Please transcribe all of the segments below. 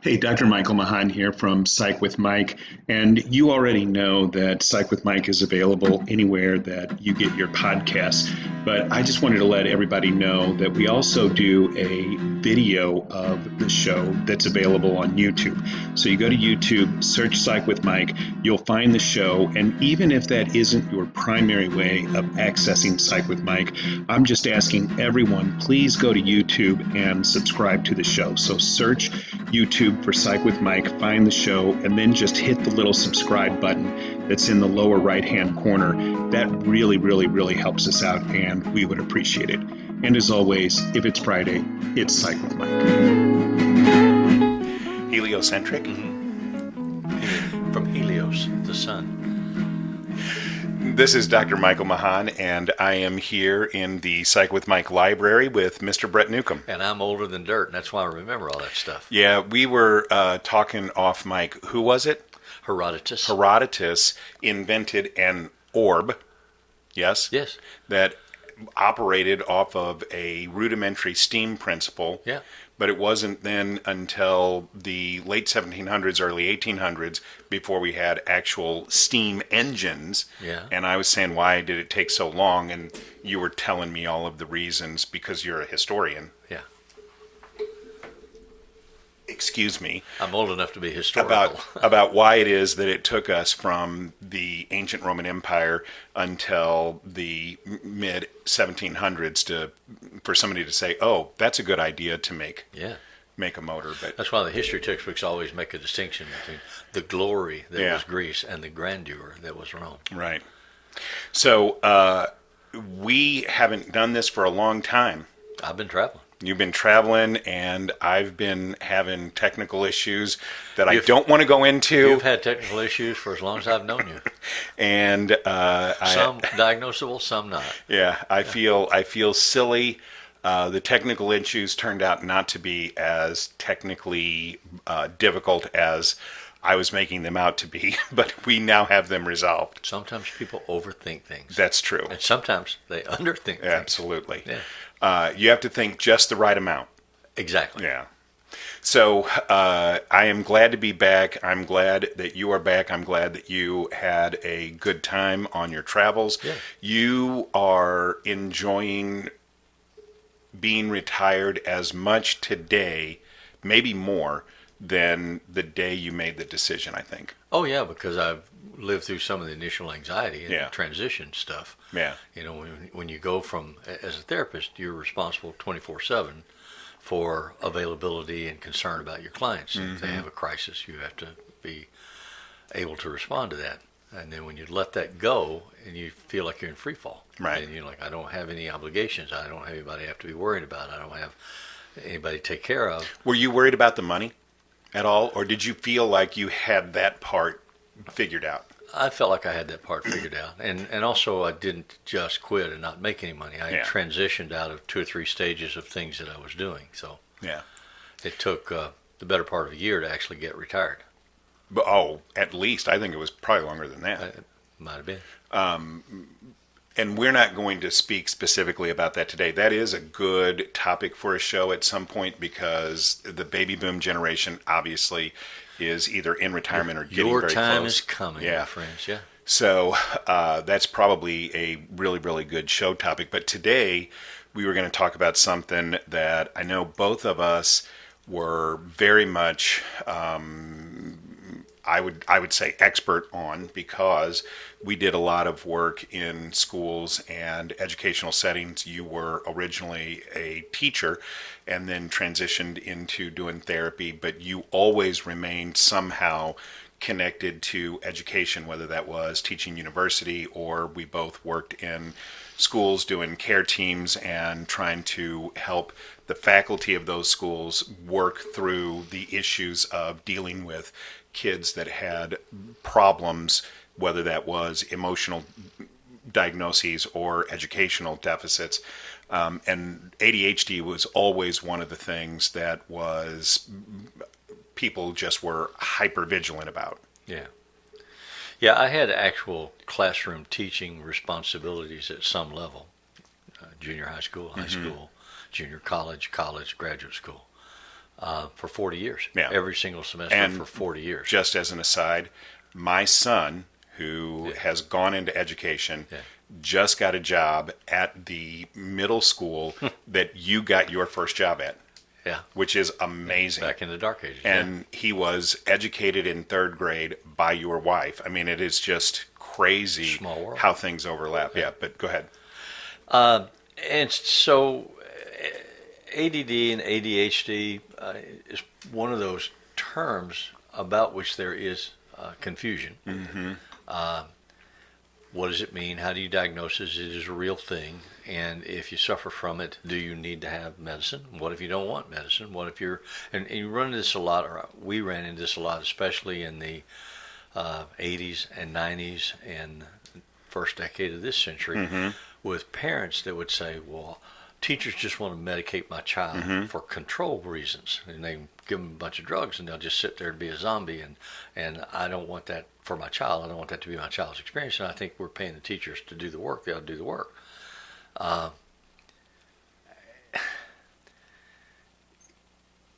Hey, Dr. Michael Mahan here from Psych with Mike. And you already know that Psych with Mike is available anywhere that you get your podcasts. But I just wanted to let everybody know that we also do a video of the show that's available on YouTube. So you go to YouTube, search Psych with Mike, you'll find the show. And even if that isn't your primary way of accessing Psych with Mike, I'm just asking everyone, please go to YouTube and subscribe to the show. So search YouTube for Psych with Mike, find the show, and then just hit the little subscribe button that's in the lower right-hand corner. That really, really, really helps us out, and we would appreciate it. And as always, if it's Friday, it's Psych with Mike. Heliocentric? From Helios, the sun. This is Dr. Michael Mahan, and I am here in the Psych with Mike library with Mr. Brett Newcomb. And I'm older than dirt, and that's why I remember all that stuff. Yeah, we were talking off mic. Who was it? Herodotus. Herodotus invented an orb, yes? Yes. That operated off of a rudimentary steam principle. Yeah. But it wasn't then until the late 1700s, early 1800s, before we had actual steam engines. Yeah. And I was saying, why did it take so long? And you were telling me all of the reasons because you're a historian. Yeah. Excuse me. I'm old enough to be historical. About why it is that it took us from the ancient Roman Empire until the mid 1700s for somebody to say, "Oh, that's a good idea to make a motor." But that's why the history textbooks always make a distinction between the glory that was Greece and the grandeur that was Rome. Right. So we haven't done this for a long time. I've been traveling. You've been traveling, and I've been having technical issues that I don't want to go into. You've had technical issues for as long as I've known you. And some diagnosable, some not. Yeah, I feel silly. The technical issues turned out not to be as technically difficult as I was making them out to be, but we now have them resolved. Sometimes people overthink things. That's true. And sometimes they underthink things. Absolutely. Yeah. You have to think just the right amount. Exactly. Yeah. So I am glad to be back. I'm glad that you are back. I'm glad that you had a good time on your travels. Yeah. You are enjoying being retired as much today, maybe more, than the day you made the decision, I think. Oh, yeah, because I've lived through some of the initial anxiety and transition stuff. Yeah. You know, when you go from, as a therapist, you're responsible 24/7 for availability and concern about your clients. Mm-hmm. If they have a crisis, you have to be able to respond to that. And then when you let that go and you feel like you're in free fall. Right. And you're like, I don't have any obligations. I don't have anybody I have to be worried about. I don't have anybody to take care of. Were you worried about the money at all, or did you feel like you had that part figured out? I felt like I had that part figured out. And also I didn't just quit and not make any money. I transitioned out of 2 or 3 stages of things that I was doing. So it took the better part of a year to actually get retired. But, at least. I think it was probably longer than that. It might have been. And we're not going to speak specifically about that today. That is a good topic for a show at some point because the baby boom generation obviously is either in retirement or getting very close. Your time is coming, my friends. Yeah. So that's probably a really, really good show topic. But today we were going to talk about something that I know both of us were very much I would say expert on because we did a lot of work in schools and educational settings. You were originally a teacher and then transitioned into doing therapy, but you always remained somehow connected to education, whether that was teaching university or we both worked in schools doing care teams and trying to help the faculty of those schools work through the issues of dealing with kids that had problems, whether that was emotional diagnoses or educational deficits. And ADHD was always one of the things that was people just were hyper vigilant about. Yeah. Yeah, I had actual classroom teaching responsibilities at some level. Junior high school, high school, junior college, graduate school. for 40 years. Yeah. Every single semester for 40 years. Just as an aside, my son, who has gone into education, just got a job at the middle school that you got your first job at. Yeah. Which is amazing. Back in the dark ages. And he was educated in third grade by your wife. I mean, it is just crazy Small world. how things overlap. Yeah, but go ahead. And so ADD and ADHD is one of those terms about which there is confusion. Mm-hmm. What does it mean? How do you diagnose it? It is a real thing. And if you suffer from it, do you need to have medicine? What if you don't want medicine? What if you're, and you run into this a lot, or we ran into this a lot, especially in the 80s and 90s and first decade of this century, with parents that would say, well, teachers just want to medicate my child for control reasons. And they give them a bunch of drugs and they'll just sit there and be a zombie. And I don't want that for my child. I don't want that to be my child's experience. And I think we're paying the teachers to do the work. They ought to do the work.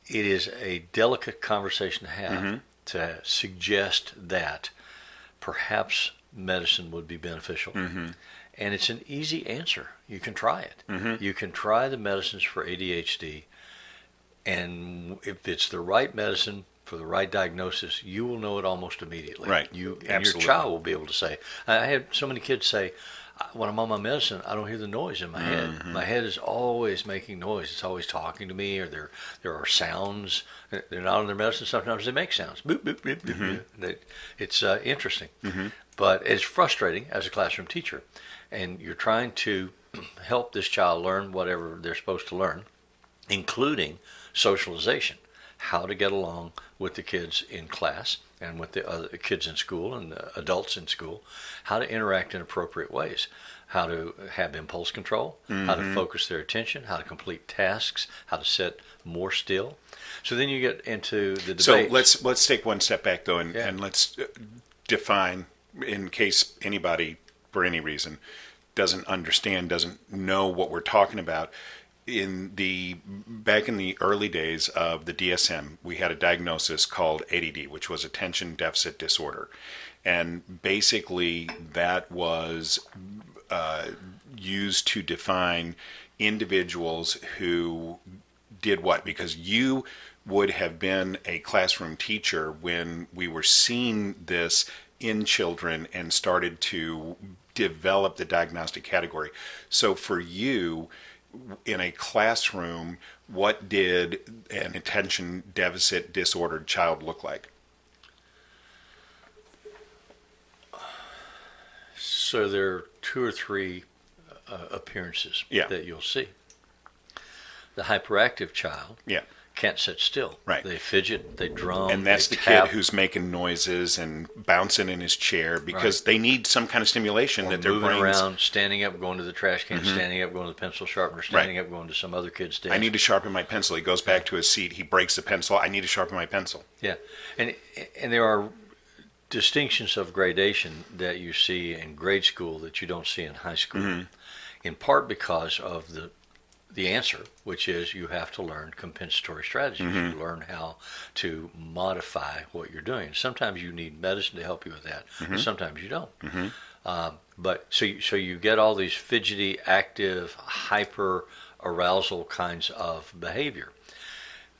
It is a delicate conversation to have to suggest that perhaps medicine would be beneficial. And it's an easy answer. You can try it. You can try the medicines for ADHD, and if it's the right medicine for the right diagnosis, you will know it almost immediately. Right. And your Absolutely. child will be able to say. I had so many kids say, when I'm on my medicine, I don't hear the noise in my head. My head is always making noise. It's always talking to me, or there are sounds. They're not on their medicine. Sometimes they make sounds. Boop, boop, boop, boop, boop. It's interesting. But it's frustrating as a classroom teacher. And you're trying to help this child learn whatever they're supposed to learn, including socialization, how to get along with the kids in class and with the other kids in school and the adults in school, how to interact in appropriate ways, how to have impulse control, how to focus their attention, how to complete tasks, how to sit more still. So then you get into the debate. So let's take one step back, though, and let's define, in case anybody, for any reason, doesn't understand, doesn't know what we're talking about. Back in the early days of the DSM, we had a diagnosis called ADD, which was attention deficit disorder. And basically that was used to define individuals who did what? Because you would have been a classroom teacher when we were seeing this in children and started to develop the diagnostic category. So for you, in a classroom, what did an attention deficit disordered child look like? So there are two or three appearances that you'll see. The hyperactive child can't sit still. Right. They fidget, they drum, and that's they the tap, kid who's making noises and bouncing in his chair because they need some kind of stimulation that their moving brains. around, standing up, going to the trash can, standing up, going to the pencil sharpener, standing up, going to some other kid's desk. I need to sharpen my pencil. He goes back to his seat. He breaks the pencil. I need to sharpen my pencil. Yeah, and there are distinctions of gradation that you see in grade school that you don't see in high school, in part because of the answer, which is you have to learn compensatory strategies. You learn how to modify what you're doing. Sometimes you need medicine to help you with that, and sometimes you don't. But so you get all these fidgety, active, hyper arousal kinds of behavior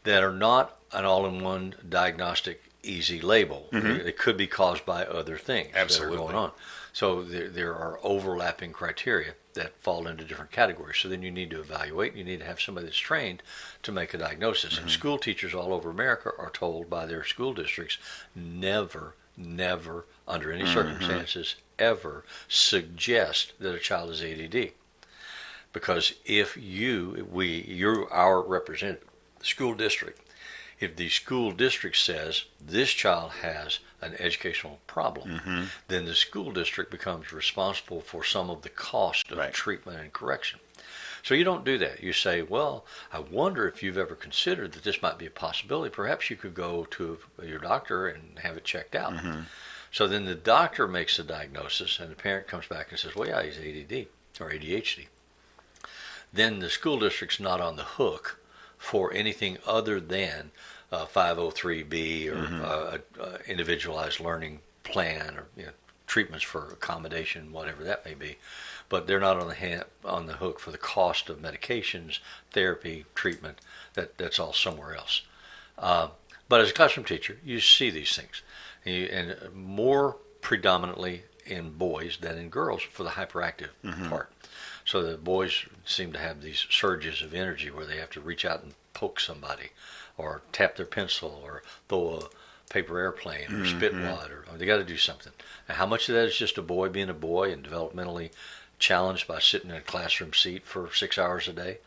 that are not an all-in-one diagnostic easy label. It could be caused by other things that are going on. So there are overlapping criteria that fall into different categories. So then you need to evaluate. You need to have somebody that's trained to make a diagnosis. And school teachers all over America are told by their school districts, never, under any circumstances, ever suggest that a child is ADD. Because if you're our representative, the school district, if the school district says this child has an educational problem, then the school district becomes responsible for some of the cost of treatment and correction. So you don't do that. You say, well, I wonder if you've ever considered that this might be a possibility. Perhaps you could go to your doctor and have it checked out. So then the doctor makes the diagnosis, and the parent comes back and says, well, yeah, he's ADD or ADHD. Then the school district's not on the hook for anything other than 503B or individualized learning plan or treatments for accommodation, whatever that may be. But they're not on the hook for the cost of medications, therapy, treatment. That's all somewhere else. But as a classroom teacher, you see these things, and more predominantly in boys than in girls for the hyperactive part. So the boys seem to have these surges of energy where they have to reach out and poke somebody, or tap their pencil, or throw a paper airplane, or spit wad, or they got to do something. Now, how much of that is just a boy being a boy and developmentally challenged by sitting in a classroom seat for 6 hours a day,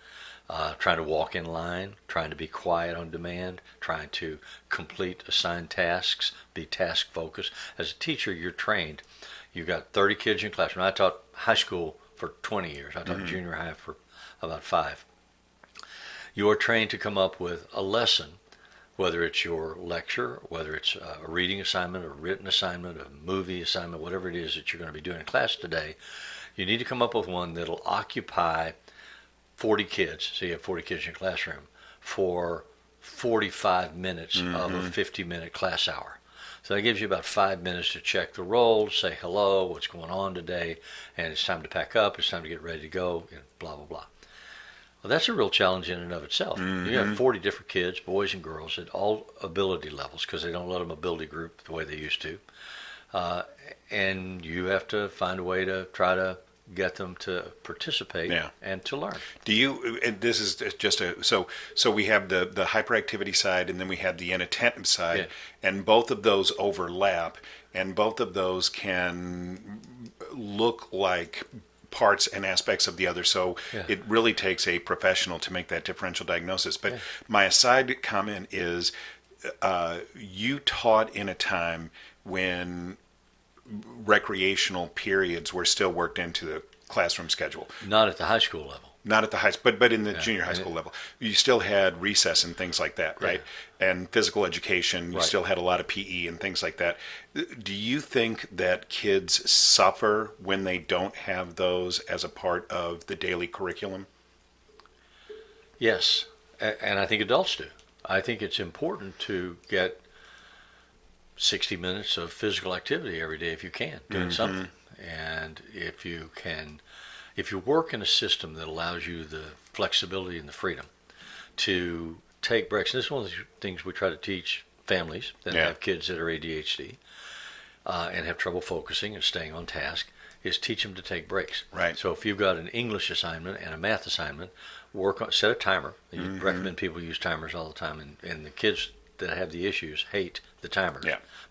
trying to walk in line, trying to be quiet on demand, trying to complete assigned tasks, be task focused. As a teacher, you're trained. You've got 30 kids in your classroom. I taught high school for 20 years. I taught junior high for about 5. You are trained to come up with a lesson, whether it's your lecture, whether it's a reading assignment, a written assignment, a movie assignment, whatever it is that you're going to be doing in class today. You need to come up with one that'll occupy 40 kids, so you have 40 kids in your classroom, for 45 minutes of a 50-minute class hour. So that gives you about 5 minutes to check the roll, say hello, what's going on today, and it's time to pack up, it's time to get ready to go, blah, blah, blah. Well, that's a real challenge in and of itself. You have 40 different kids, boys and girls, at all ability levels, because they don't let them ability group the way they used to. And you have to find a way to try to get them to participate and to learn. Do you, and this is just so we have the hyperactivity side, and then we have the inattentive side, and both of those overlap, and both of those can look like parts and aspects of the other, so it really takes a professional to make that differential diagnosis. But my aside comment is, you taught in a time when recreational periods were still worked into the classroom schedule. Not at the high school level. Not at the high school, but in the junior high school level. You still had recess and things like that, right? And physical education, you still had a lot of PE and things like that. Do you think that kids suffer when they don't have those as a part of the daily curriculum? Yes, and I think adults do. I think it's important to get 60 minutes of physical activity every day if you can, doing something. And if you work in a system that allows you the flexibility and the freedom to take breaks, and this is one of the things we try to teach families that have kids that are ADHD and have trouble focusing and staying on task, is teach them to take breaks. Right. So if you've got an English assignment and a math assignment, set a timer. You recommend people use timers all the time, and the kids that have the issues hate the timers,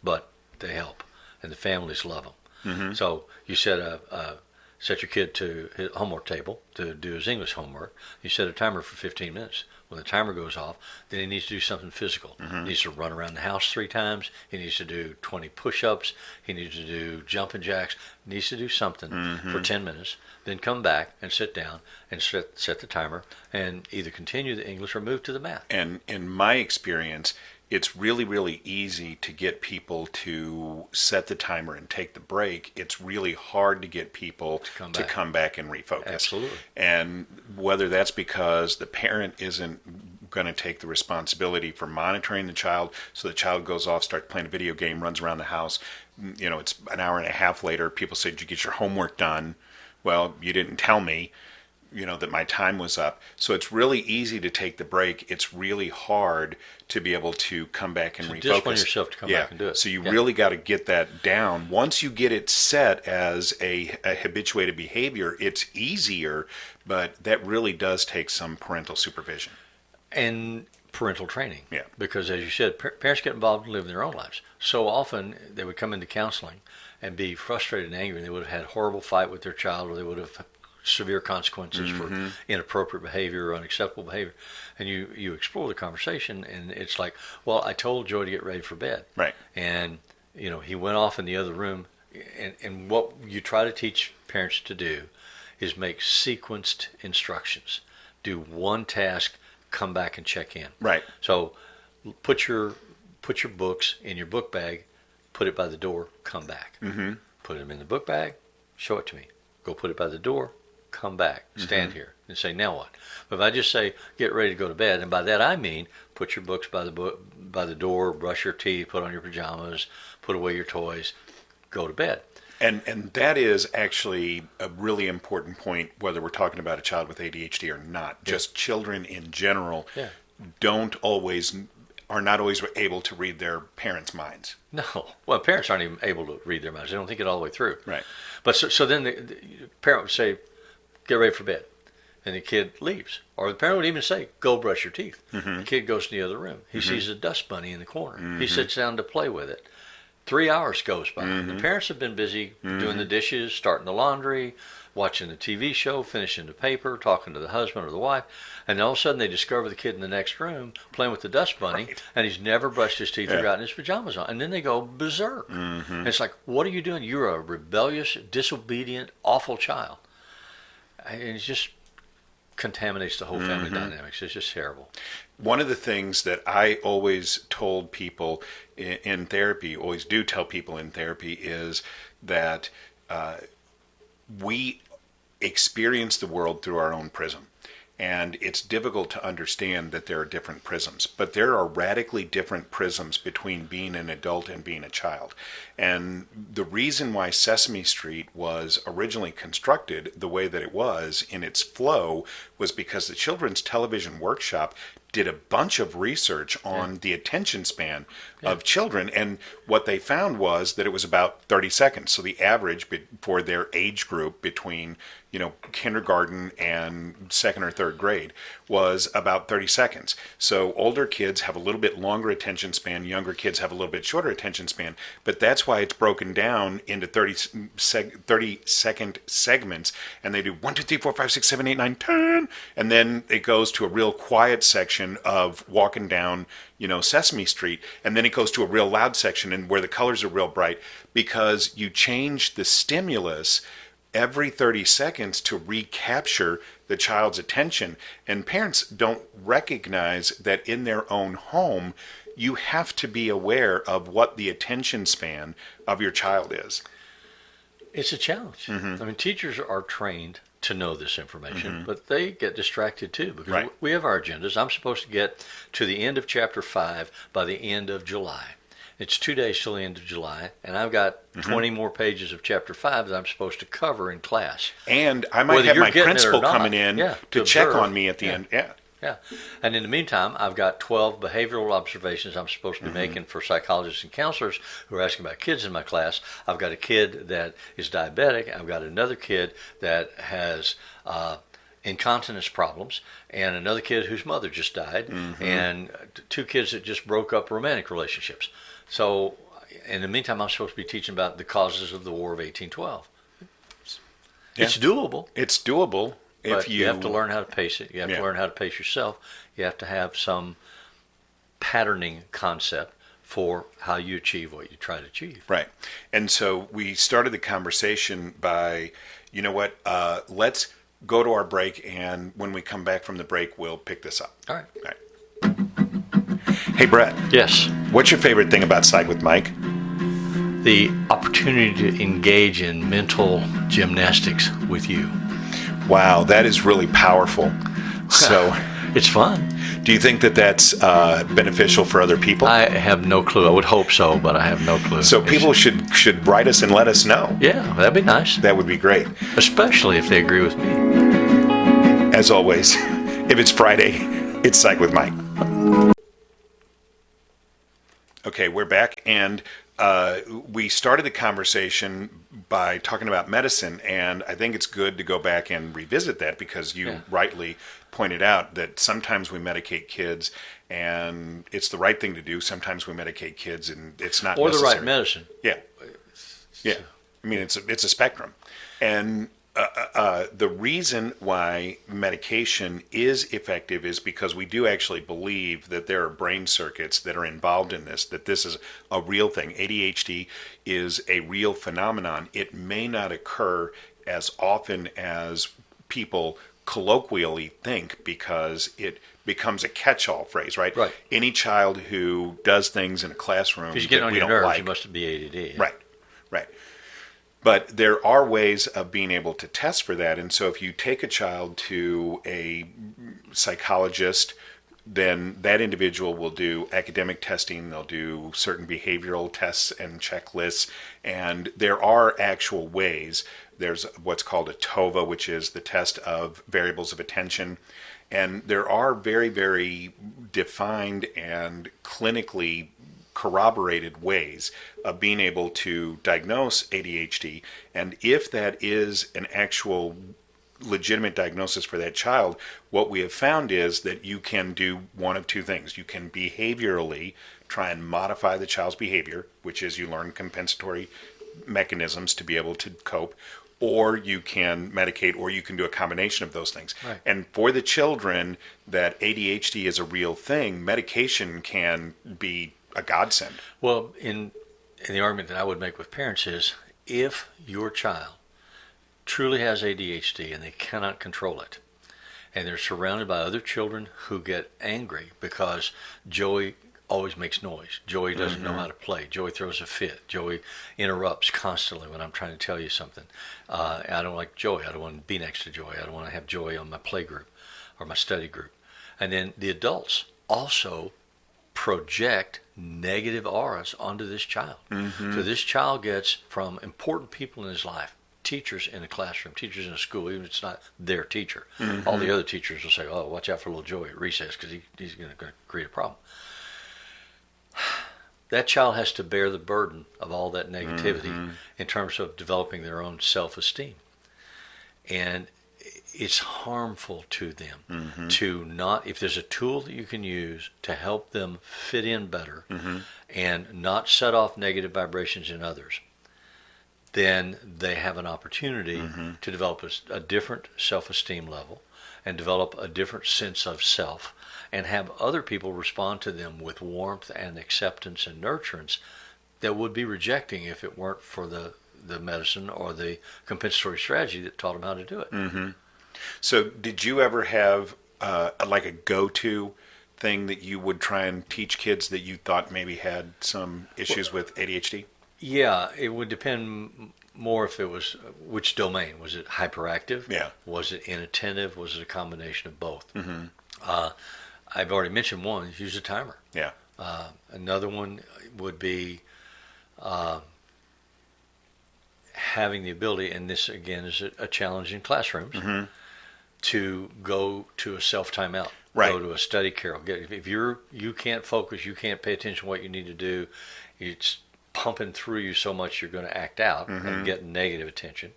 but they help, and the families love them. So you set your kid to his homework table to do his English homework. You set a timer for 15 minutes. When the timer goes off, then he needs to do something physical. He needs to run around the house 3 times. He needs to do 20 push-ups. He needs to do jumping jacks. He needs to do something for 10 minutes. Then come back and sit down and set the timer and either continue the English or move to the math. And in my experience, it's really, really easy to get people to set the timer and take the break. It's really hard to get people to come back and refocus. Absolutely. And whether that's because the parent isn't going to take the responsibility for monitoring the child, so the child goes off, starts playing a video game, runs around the house. It's an hour and a half later. People say, "Did you get your homework done?" Well, you didn't tell me. That my time was up. So it's really easy to take the break. It's really hard to be able to come back and refocus. Discipline yourself to come back and do it. So you really got to get that down. Once you get it set as a habituated behavior, it's easier, but that really does take some parental supervision. And parental training. Yeah. Because as you said, parents get involved and live their own lives. So often they would come into counseling and be frustrated and angry, and they would have had a horrible fight with their child, or they would have severe consequences for inappropriate behavior or unacceptable behavior. And you explore the conversation, and it's like, well, I told Joy to get ready for bed. Right. And, he went off in the other room. And what you try to teach parents to do is make sequenced instructions. Do one task, come back and check in. Right. So put your books in your book bag, put it by the door, come back. Put them in the book bag, show it to me. Go put it by the door, come back, stand here, and say, now what? But if I just say, get ready to go to bed, and by that I mean put your books by the door, brush your teeth, put on your pajamas, put away your toys, go to bed. And that is actually a really important point, whether we're talking about a child with ADHD or not. Yeah. Just children in general are not always able to read their parents' minds. No. Well, parents aren't even able to read their minds. They don't think it all the way through. Right. But so then the parent would say, get ready for bed. And the kid leaves. Or the parent would even say, go brush your teeth. Mm-hmm. The kid goes to the other room. He sees a dust bunny in the corner. Mm-hmm. He sits down to play with it. 3 hours goes by. Mm-hmm. The parents have been busy doing the dishes, starting the laundry, watching the TV show, finishing the paper, talking to the husband or the wife, and all of a sudden they discover the kid in the next room playing with the dust bunny, and he's never brushed his teeth or gotten his pajamas on. And then they go berserk. Mm-hmm. And it's like, what are you doing? You're a rebellious, disobedient, awful child. And it just contaminates the whole family dynamics. It's just terrible. One of the things that I always told people in therapy, always do tell people in therapy, is that we experience the world through our own prism. And it's difficult to understand that there are different prisms. But there are radically different prisms between being an adult and being a child. And the reason why Sesame Street was originally constructed the way that it was in its flow was because the Children's Television Workshop did a bunch of research on the attention span of children, and what they found was that it was about 30 seconds. So the average for their age group between, kindergarten and second or third grade was about 30 seconds. So older kids have a little bit longer attention span, younger kids have a little bit shorter attention span, but that's why it's broken down into 30-second segments, and they do 1, 2, 3, 4, 5, 6, 7, 8, 9, 10, and then it goes to a real quiet section of walking down, Sesame Street, and then it goes to a real loud section and where the colors are real bright, because you change the stimulus every 30 seconds to recapture the child's attention. And parents don't recognize that in their own home, you have to be aware of what the attention span of your child is. It's a challenge. Mm-hmm. I mean, teachers are trained to know this information, but they get distracted too, because we have our agendas. I'm supposed to get to the end of chapter 5 by the end of July. It's 2 days till the end of July, and I've got 20 more pages of chapter 5 that I'm supposed to cover in class. And I might have my principal coming in to check on me at the end. Yeah. And in the meantime, I've got 12 behavioral observations I'm supposed to be making for psychologists and counselors who are asking about kids in my class. I've got a kid that is diabetic. I've got another kid that has incontinence problems, and another kid whose mother just died, and 2 kids that just broke up romantic relationships. So in the meantime, I'm supposed to be teaching about the causes of the War of 1812. It's doable. It's doable. But you have to learn how to pace it. You have to learn how to pace yourself. You have to have some patterning concept for how you achieve what you try to achieve. Right. And so we started the conversation by, let's go to our break, and when we come back from the break, we'll pick this up. All right. Hey, Brett. Yes. What's your favorite thing about Psych with Mike? The opportunity to engage in mental gymnastics with you. Wow, that is really powerful. So, it's fun. Do you think that that's beneficial for other people? I have no clue. I would hope so, but I have no clue. So people should write us and let us know. Yeah, that'd be nice. That would be great. Especially if they agree with me. As always, if it's Friday, it's Psych with Mike. Okay, we're back, and we started the conversation by talking about medicine, and I think it's good to go back and revisit that, because you rightly pointed out that sometimes we medicate kids and it's the right thing to do. Sometimes we medicate kids and it's not necessary. Or the right medicine. Yeah. I mean, it's a spectrum. And the reason why medication is effective is because we do actually believe that there are brain circuits that are involved in this, that this is a real thing. ADHD is a real phenomenon. It may not occur as often as people colloquially think, because it becomes a catch-all phrase, right? Right. Any child who does things in a classroom that we don't nerves, like, you must be ADD. Right. But there are ways of being able to test for that. And so if you take a child to a psychologist, then that individual will do academic testing, they'll do certain behavioral tests and checklists, and there are actual ways. There's what's called a TOVA, which is the test of variables of attention, and there are very, very defined and clinically corroborated ways of being able to diagnose ADHD, and if that is an actual legitimate diagnosis for that child, what we have found is that you can do one of two things. You can behaviorally try and modify the child's behavior, which is you learn compensatory mechanisms to be able to cope, or you can medicate, or you can do a combination of those things. Right. And for the children that ADHD is a real thing, medication can be a godsend. Well, in the argument that I would make with parents is, if your child truly has ADHD and they cannot control it, and they're surrounded by other children who get angry because Joey always makes noise, Joey doesn't know how to play, Joey throws a fit, Joey interrupts constantly when I'm trying to tell you something, I don't like Joey, I don't want to be next to Joey, I don't want to have Joey on my play group or my study group. And then the adults also project negative auras onto this child. So this child gets from important people in his life, teachers in a classroom, teachers in a school, even if it's not their teacher. All the other teachers will say, oh, watch out for little Joey at recess because he's going to create a problem. That child has to bear the burden of all that negativity in terms of developing their own self-esteem. And it's harmful to them to not, if there's a tool that you can use to help them fit in better and not set off negative vibrations in others, then they have an opportunity to develop a different self-esteem level and develop a different sense of self and have other people respond to them with warmth and acceptance and nurturance that would be rejecting if it weren't for the medicine or the compensatory strategy that taught them how to do it. So did you ever have like a go-to thing that you would try and teach kids that you thought maybe had some issues with ADHD? Yeah, it would depend more if it was which domain. Was it hyperactive? Yeah. Was it inattentive? Was it a combination of both? I've already mentioned one, use a timer. Yeah. Another one would be having the ability, and this again is a challenge in classrooms, to go to a self-timeout. Right. Go to a study carrel. If you can't focus, you can't pay attention to what you need to do, it's pumping through you so much you're going to act out and get negative attention.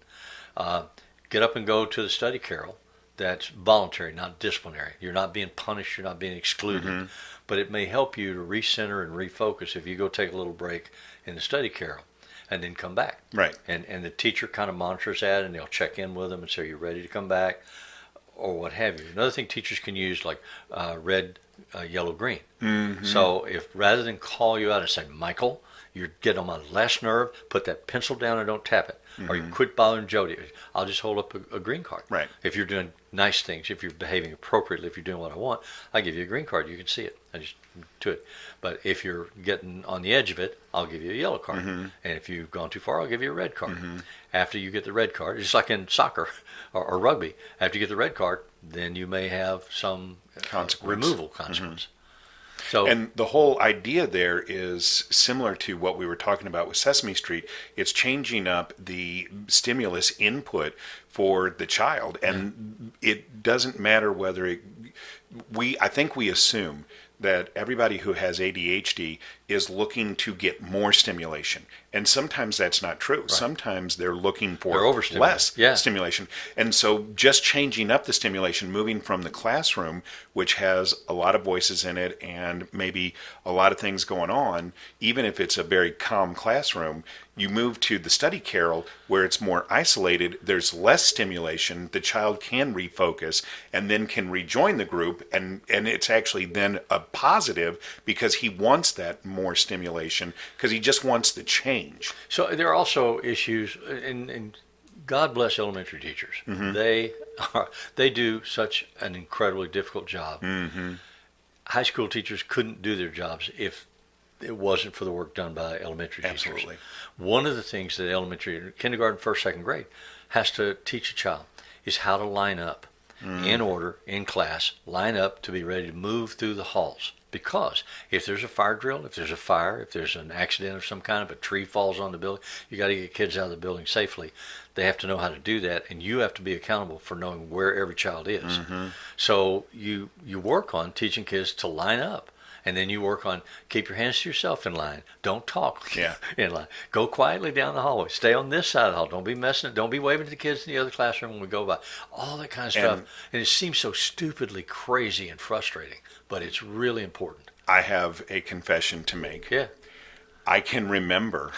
Get up and go to the study carrel. That's voluntary, not disciplinary. You're not being punished, you're not being excluded. But it may help you to recenter and refocus if you go take a little break in the study carrel and then come back. Right. And the teacher kind of monitors that, and they'll check in with them and say, you're ready to come back, or what have you. Another thing teachers can use, like red, yellow, green. So if rather than call you out and say, Michael, you're getting on my last nerve, put that pencil down and don't tap it. Or you quit bothering Jody. I'll just hold up a green card. Right. If you're doing nice things, if you're behaving appropriately, if you're doing what I want, I give you a green card. You can see it. I just do it. But if you're getting on the edge of it, I'll give you a yellow card. And if you've gone too far, I'll give you a red card. After you get the red card, just like in soccer or rugby, after you get the red card, then you may have some removal consequence. So, and the whole idea there is similar to what we were talking about with Sesame Street. It's changing up the stimulus input for the child, and it doesn't matter whether I think we assume that everybody who has ADHD is looking to get more stimulation. And sometimes that's not true. Right. Sometimes they're looking for less stimulation. And so just changing up the stimulation, moving from the classroom, which has a lot of voices in it and maybe a lot of things going on, even if it's a very calm classroom, you move to the study carrel where it's more isolated, there's less stimulation, the child can refocus and then can rejoin the group, and it's actually then a positive because he wants that more stimulation because he just wants the change. So there are also issues, and God bless elementary teachers. They do such an incredibly difficult job. High school teachers couldn't do their jobs if it wasn't for the work done by elementary teachers. Absolutely. One of the things that elementary, kindergarten, first, second grade has to teach a child is how to line up in order, in class, line up to be ready to move through the halls. Because if there's a fire drill, if there's a fire, if there's an accident of some kind, if a tree falls on the building, you got to get kids out of the building safely. They have to know how to do that, and you have to be accountable for knowing where every child is. So you work on teaching kids to line up. And then you work on keep your hands to yourself in line. Don't talk in line. Go quietly down the hallway. Stay on this side of the hall. Don't be messing. Don't be waving to the kids in the other classroom when we go by. All that kind of stuff. And it seems so stupidly crazy and frustrating, but it's really important. I have a confession to make. Yeah. I can remember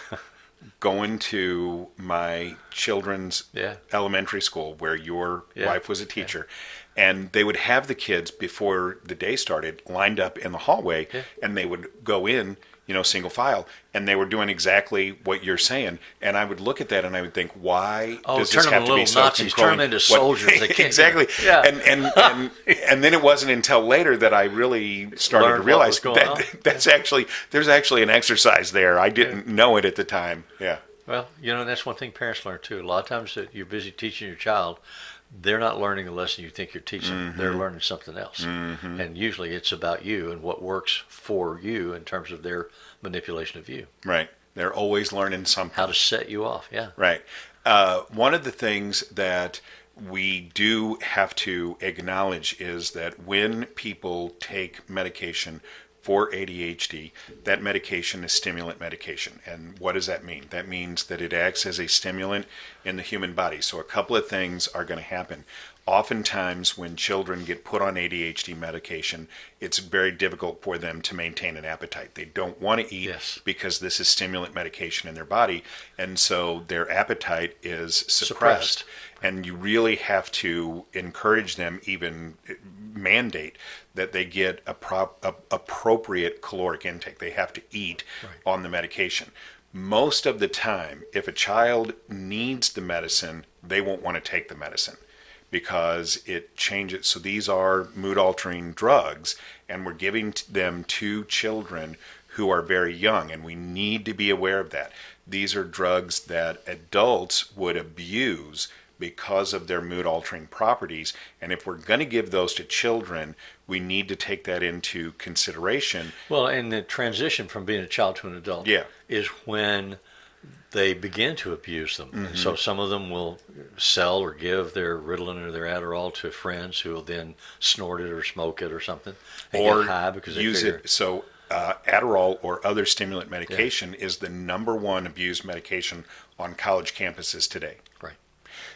going to my children's elementary school where your wife was a teacher. And they would have the kids before the day started lined up in the hallway, and they would go in, single file, and they were doing exactly what you're saying. And I would look at that and I would think, why does this have to be so Nazis, turn them into soldiers. They can't, exactly. And then it wasn't until later that I really started to realize that there's actually an exercise there. I didn't know it at the time. Yeah. Well, that's one thing parents learn too. A lot of times that you're busy teaching your child, they're not learning the lesson you think you're teaching. They're learning something else. And usually it's about you and what works for you in terms of their manipulation of you. Right. They're always learning something. How to set you off, Right. One of the things that we do have to acknowledge is that when people take medication for ADHD, that medication is stimulant medication. And what does that mean? That means that it acts as a stimulant in the human body. So a couple of things are going to happen. Oftentimes when children get put on ADHD medication, it's very difficult for them to maintain an appetite. They don't want to eat because this is stimulant medication in their body, and so their appetite is suppressed. And you really have to encourage them, even mandate that they get appropriate caloric intake. They have to eat on the medication. Most of the time, if a child needs the medicine, they won't want to take the medicine because it changes. So these are mood-altering drugs, and we're giving them to children who are very young, and we need to be aware of that. These are drugs that adults would abuse because of their mood-altering properties, and if we're going to give those to children, we need to take that into consideration. Well, and the transition from being a child to an adult is when they begin to abuse them. And so some of them will sell or give their Ritalin or their Adderall to friends who will then snort it or smoke it or something. They get high because they use it. So Adderall or other stimulant medication is the number one abused medication on college campuses today. Right.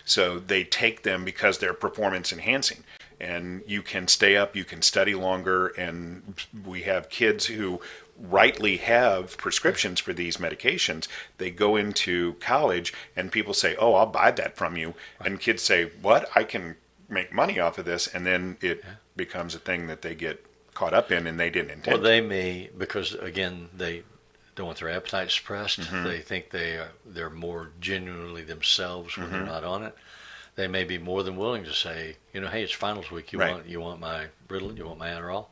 So they take them because they're performance enhancing. And you can stay up, you can study longer, and we have kids who rightly have prescriptions for these medications. They go into college and people say, "Oh, I'll buy that from you." Right. And kids say, "What? I can make money off of this." And then it becomes a thing that they get caught up in and they didn't intend. Well, they may, because again, they don't want their appetite suppressed. They think they're more genuinely themselves when they're not on it. They may be more than willing to say, hey, it's finals week. You want my Ritalin? You want my Adderall?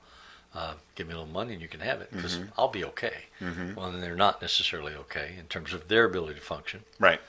Give me a little money and you can have it because I'll be okay. Well, then they're not necessarily okay in terms of their ability to function. Right.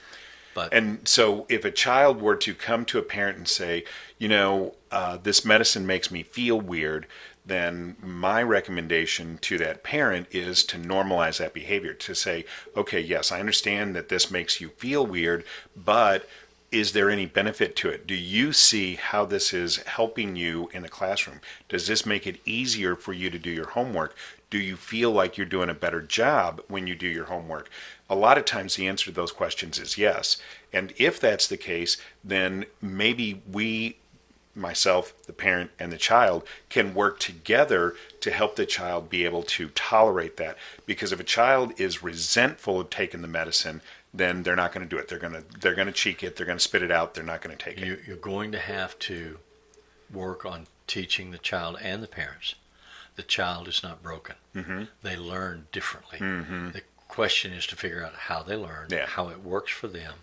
And so if a child were to come to a parent and say, this medicine makes me feel weird, then my recommendation to that parent is to normalize that behavior, to say, okay, yes, I understand that this makes you feel weird, but is there any benefit to it? Do you see how this is helping you in the classroom? Does this make it easier for you to do your homework? Do you feel like you're doing a better job when you do your homework? A lot of times the answer to those questions is yes. And if that's the case, then maybe we, myself, the parent, and the child can work together to help the child be able to tolerate that. Because if a child is resentful of taking the medicine, then they're not going to do it. They're going to cheek it. They're going to spit it out. They're not going to take it. You're going to have to work on teaching the child and the parents. The child is not broken. They learn differently. The question is to figure out how they learn, how it works for them,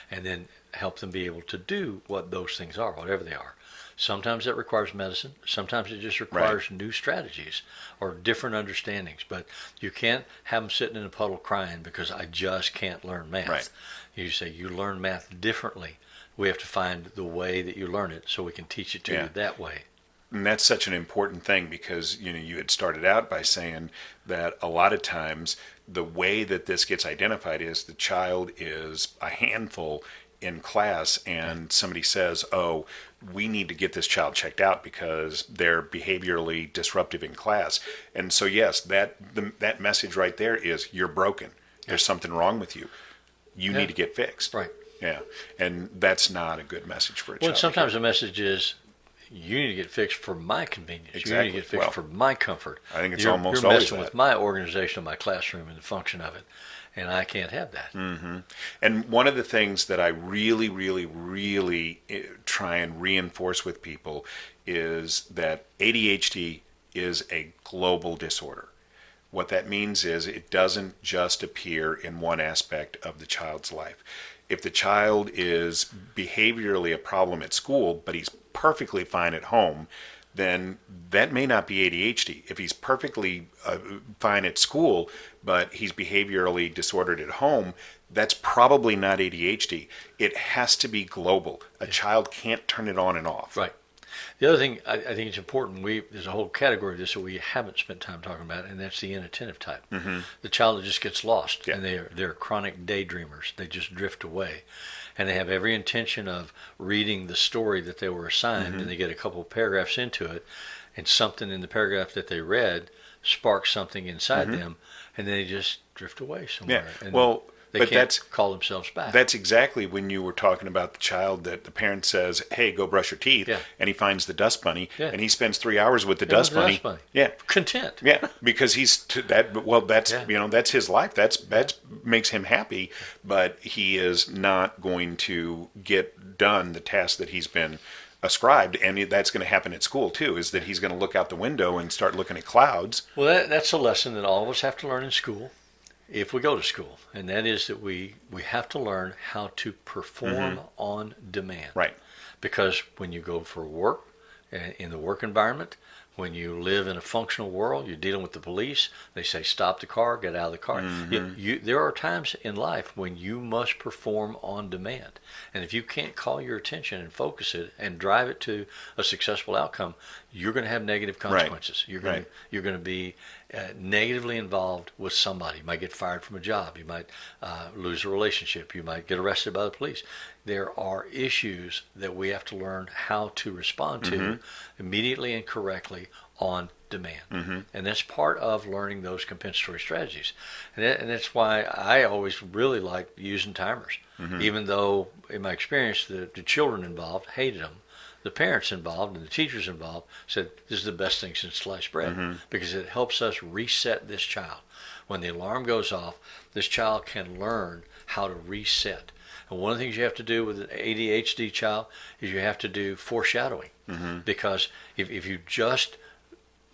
and then help them be able to do what those things are, whatever they are. Sometimes it requires medicine. Sometimes it just requires new strategies or different understandings. But you can't have them sitting in a puddle crying because I just can't learn math. Right. You say you learn math differently. We have to find the way that you learn it so we can teach it to you that way. And that's such an important thing because, you had started out by saying that a lot of times the way that this gets identified is the child is a handful in class and somebody says, oh, we need to get this child checked out because they're behaviorally disruptive in class. And so, yes, that message right there is you're broken. There's something wrong with you. You need to get fixed. Right. Yeah. And that's not a good message for a child. Well, sometimes the message is, you need to get fixed for my convenience. Exactly. You need to get fixed for my comfort. I think it's you're almost you're always messing that. with my organization of my classroom and the function of it, and I can't have that. Mm-hmm. And one of the things that I really, really, really try and reinforce with people is that ADHD is a global disorder. What that means is it doesn't just appear in one aspect of the child's life. If the child is behaviorally a problem at school, but he's perfectly fine at home, then that may not be ADHD. If he's perfectly fine at school, but he's behaviorally disordered at home, that's probably not ADHD. It has to be global. A child can't turn it on and off. Right. The other thing I think it's important, there's a whole category of this that we haven't spent time talking about, and that's the inattentive type. Mm-hmm. The child that just gets lost, Yeah. and they're chronic daydreamers. They just drift away, and they have every intention of reading the story that they were assigned, Mm-hmm. and they get a couple of paragraphs into it, and something in the paragraph that they read sparks something inside Mm-hmm. them, and they just drift away somewhere. Yeah. And Well, they but can't call themselves back. That's exactly when you were talking about the child that the parent says, hey, go brush your teeth, Yeah. and he finds the dust bunny, Yeah. and he spends 3 hours with the dust bunny. Yeah. Content. Yeah, because he's that. Well, that's Yeah. that's his life. That's makes him happy, but he is not going to get done the task that he's been ascribed, and that's going to happen at school too. Is that he's going to look out the window and start looking at clouds? Well, that's a lesson that all of us have to learn in school, if we go to school, and that is that we have to learn how to perform on demand. Right. Because when you go for work, in the work environment, when you live in a functional world, you're dealing with the police, they say stop the car, get out of the car. There are times in life when you must perform on demand. And if you can't call your attention and focus it and drive it to a successful outcome, you're going to have negative consequences. Right. You're going to be negatively involved with somebody. You might get fired from a job. You might lose a relationship. You might get arrested by the police. There are issues that we have to learn how to respond to immediately and correctly on demand. And that's part of learning those compensatory strategies. And that's why I always really like using timers, even though in my experience the children involved hated them. The parents involved and the teachers involved said this is the best thing since sliced bread because it helps us reset this child. When the alarm goes off, this child can learn how to reset. And one of the things you have to do with an ADHD child is you have to do foreshadowing because if you just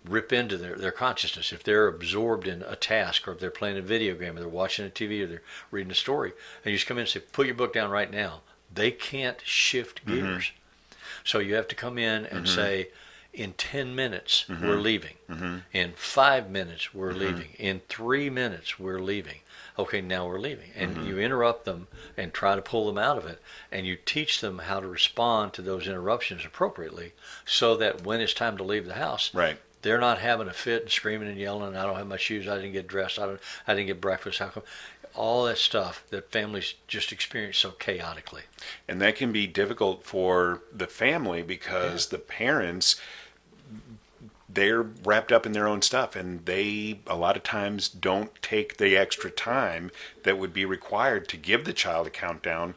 rip into their consciousness, if they're absorbed in a task or if they're playing a video game or they're watching a TV or they're reading a story and you just come in and say, put your book down right now, they can't shift gears. So you have to come in and say, in 10 minutes, we're leaving. In 5 minutes, we're leaving. In 3 minutes, we're leaving. Okay, now we're leaving. And you interrupt them and try to pull them out of it. And you teach them how to respond to those interruptions appropriately so that when it's time to leave the house, they're not having a fit and screaming and yelling, I don't have my shoes, I didn't get dressed, I didn't get breakfast, how come? All that stuff that families just experience so chaotically. And that can be difficult for the family because the parents, they're wrapped up in their own stuff and they a lot of times don't take the extra time that would be required to give the child a countdown.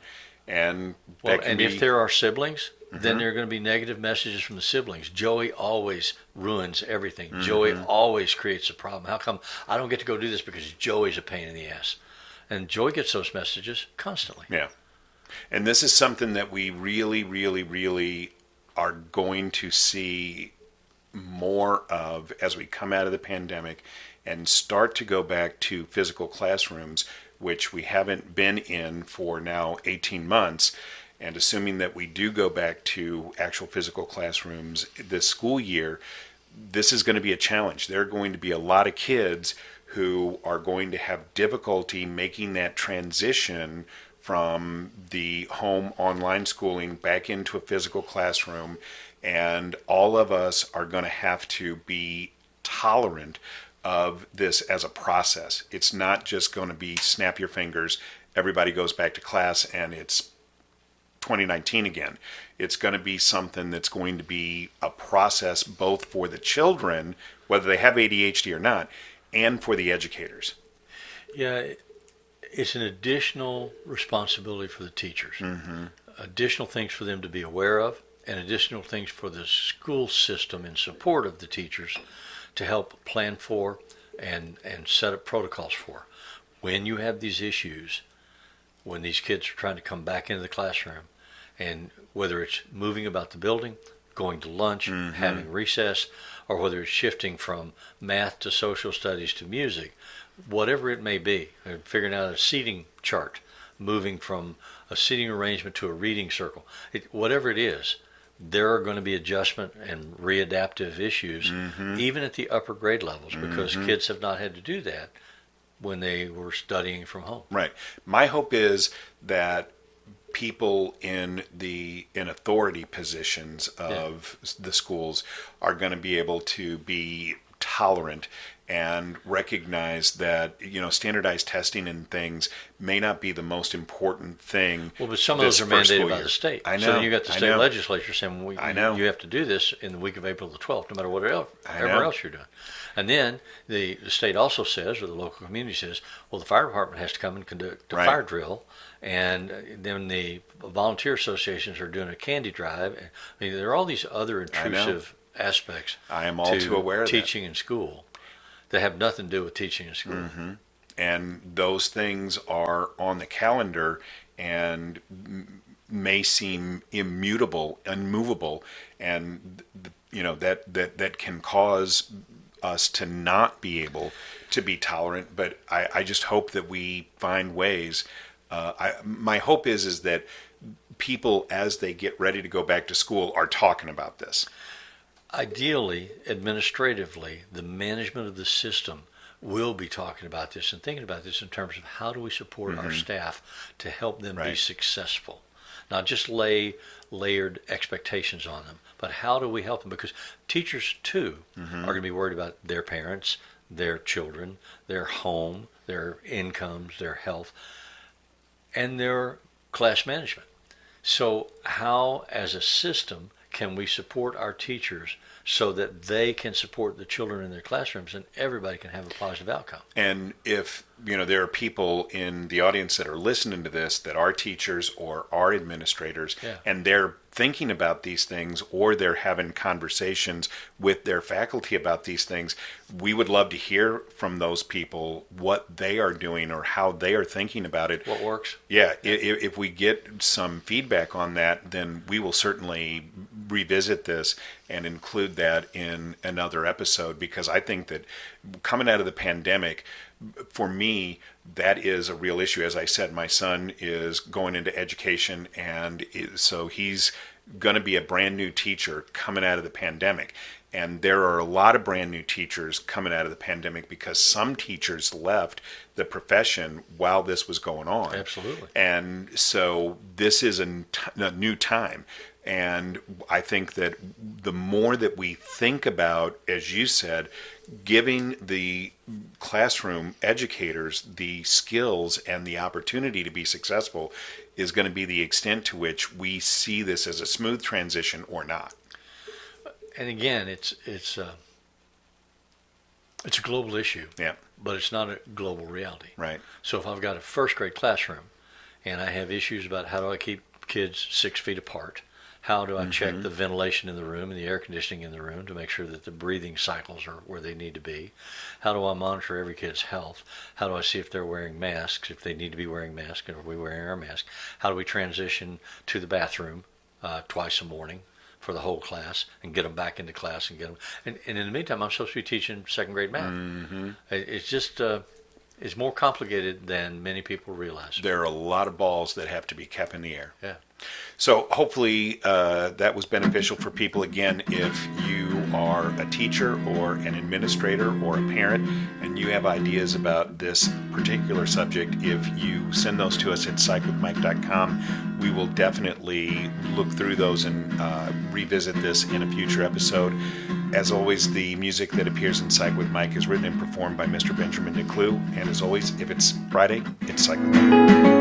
And if there are siblings, then there are going to be negative messages from the siblings. Joey always ruins everything. Joey always creates a problem. How come I don't get to go do this because Joey's a pain in the ass? And Joey gets those messages constantly. Yeah. And this is something that we really, really, really are going to see more of as we come out of the pandemic and start to go back to physical classrooms, which we haven't been in for now 18 months. And assuming that we do go back to actual physical classrooms this school year, this is going to be a challenge. There are going to be a lot of kids who are going to have difficulty making that transition from the home online schooling back into a physical classroom. And all of us are going to have to be tolerant of this as a process. It's not just going to be snap your fingers, everybody goes back to class, and it's 2019 again. It's going to be something that's going to be a process both for the children, whether they have ADHD or not, and for the educators. Yeah, it's an additional responsibility for the teachers. Additional things for them to be aware of, and additional things for the school system in support of the teachers to help plan for and set up protocols for. When you have these issues, when these kids are trying to come back into the classroom, and whether it's moving about the building, going to lunch, having recess, or whether it's shifting from math to social studies to music, whatever it may be, figuring out a seating chart, moving from a seating arrangement to a reading circle, whatever it is, there are going to be adjustment and readaptive issues, even at the upper grade levels, because kids have not had to do that when they were studying from home. Right. My hope is that people in authority positions of the schools are going to be able to be tolerant and recognize that, standardized testing and things may not be the most important thing. Well, but some of those are mandated by the state. I know. So then you got the state legislature saying, you have to do this in the week of April the 12th, no matter whatever else you're doing. And then the state also says, or the local community says, well, the fire department has to come and conduct a fire drill. And then the volunteer associations are doing a candy drive. I mean, there are all these other intrusive aspects. I am all too aware of teaching in school that have nothing to do with teaching in school. And those things are on the calendar and may seem immutable, unmovable, and that can cause us to not be able to be tolerant. But I just hope that we find ways. My hope is that people, as they get ready to go back to school, are talking about this. Ideally, administratively, the management of the system will be talking about this and thinking about this in terms of how do we support our staff to help them be successful. Not just lay layered expectations on them, but how do we help them? Because teachers, too, are going to be worried about their parents, their children, their home, their incomes, their health, and their class management. So how, as a system, can we support our teachers so that they can support the children in their classrooms and everybody can have a positive outcome? And if there are people in the audience that are listening to this that are teachers or are administrators, and they're thinking about these things, or they're having conversations with their faculty about these things, we would love to hear from those people what they are doing or how they are thinking about it. What works? Yeah, if we get some feedback on that, then we will certainly revisit this and include that in another episode, because I think that coming out of the pandemic, for me, that is a real issue. As I said, my son is going into education, and so he's going to be a brand new teacher coming out of the pandemic. And there are a lot of brand new teachers coming out of the pandemic because some teachers left the profession while this was going on. Absolutely. And so this is a new time. And I think that the more that we think about, as you said, giving the classroom educators the skills and the opportunity to be successful is going to be the extent to which we see this as a smooth transition or not. And again, it's a global issue, but it's not a global reality. Right. So if I've got a first grade classroom and I have issues about how do I keep kids 6 feet apart, how do I check the ventilation in the room and the air conditioning in the room to make sure that the breathing cycles are where they need to be? How do I monitor every kid's health? How do I see if they're wearing masks, if they need to be wearing masks, and are we wearing our mask? How do we transition to the bathroom twice a morning for the whole class and get them back into class and get them? And in the meantime, I'm supposed to be teaching second grade math. It's just it's more complicated than many people realize. There are a lot of balls that have to be kept in the air. Yeah. So hopefully that was beneficial for people. Again, if you are a teacher or an administrator or a parent and you have ideas about this particular subject, if you send those to us at psychwithmike.com, we will definitely look through those and revisit this in a future episode. As always, the music that appears in Psych with Mike is written and performed by Mr. Benjamin DeClue. And as always, if it's Friday, it's Psych with Mike.